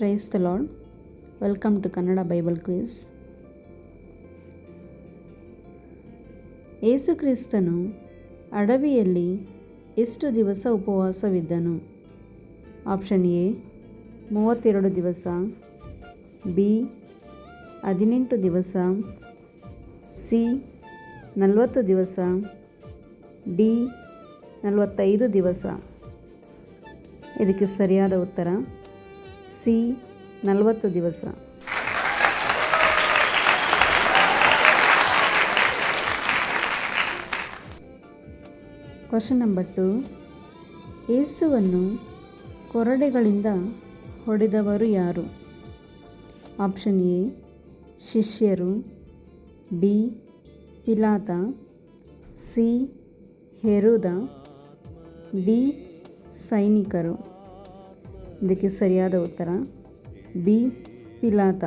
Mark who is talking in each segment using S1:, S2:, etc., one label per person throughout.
S1: Price the lord. Welcome to Kannada bible quiz. Yesu ಕ್ರಿಸ್ತನು ಅಡವಿಯಲ್ಲಿ ಎಷ್ಟು ದಿವಸ ಉಪವಾಸವಿದ್ದನು? ಆಪ್ಷನ್ ಎ 32 ದಿವಸ, ಬಿ 18 ದಿವಸ, ಸಿ 40 ದಿವಸ, ಡಿ 45 ದಿವಸ. ಇದಕ್ಕೆ ಸರಿಯಾದ ಉತ್ತರ ಸಿ 40 ದಿವಸ. Question number 2. ಯೇಸುವನ್ನು ಕೊರಡೆಗಳಿಂದ ಹೊಡೆದವರು ಯಾರು? ಆಪ್ಷನ್ ಎ ಶಿಷ್ಯರು, ಬಿ ಪಿಲಾತ, ಸಿ ಹೆರೋದ, ಡಿ ಸೈನಿಕರು. ಇದಕ್ಕೆ ಸರಿಯಾದ ಉತ್ತರ ಬಿ ಪಿಲಾತ.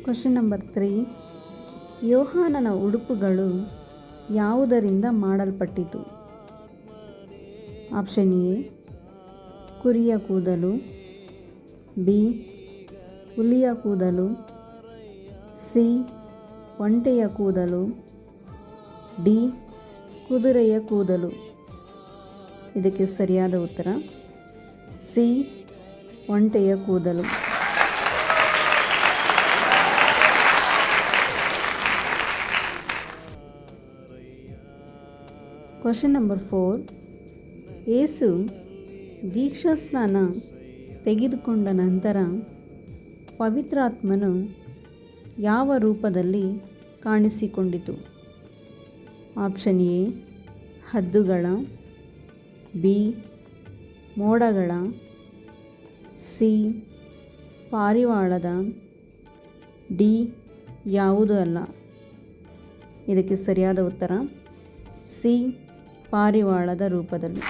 S1: Question number 3. ಯೋಹಾನನ ಉಡುಪುಗಳು ಯಾವುದರಿಂದ ಮಾಡಲ್ಪಟ್ಟಿತು? ಆಪ್ಷನ್ ಎ ಕುರಿಯ ಕೂದಲು, ಬಿ ಹುಲಿಯ ಕೂದಲು, ಸಿ ಒಂಟೆಯ ಕೂದಲು, ಡಿ ಕುದುರೆಯ ಕೂದಲು. ಇದಕ್ಕೆ ಸರಿಯಾದ ಉತ್ತರ ಸಿ ಒಂಟೆಯ ಕೂದಲು. Question number 4. ಯೇಸು ದೀಕ್ಷಾಸ್ನಾನ ತೆಗೆದುಕೊಂಡ ನಂತರ ಪವಿತ್ರಾತ್ಮನು ಯಾವ ರೂಪದಲ್ಲಿ ಕಾಣಿಸಿಕೊಂಡಿತು? ಆಪ್ಷನ್ ಎ ಹದ್ದುಗಳ, ಬಿ ಮೋಡಗಳ, ಸಿ ಪಾರಿವಾಳದ, ಡಿ ಯಾವುದೂ ಅಲ್ಲ. ಇದಕ್ಕೆ ಸರಿಯಾದ ಉತ್ತರ ಸಿ ಪಾರಿವಾಳದ ರೂಪದಲ್ಲಿ.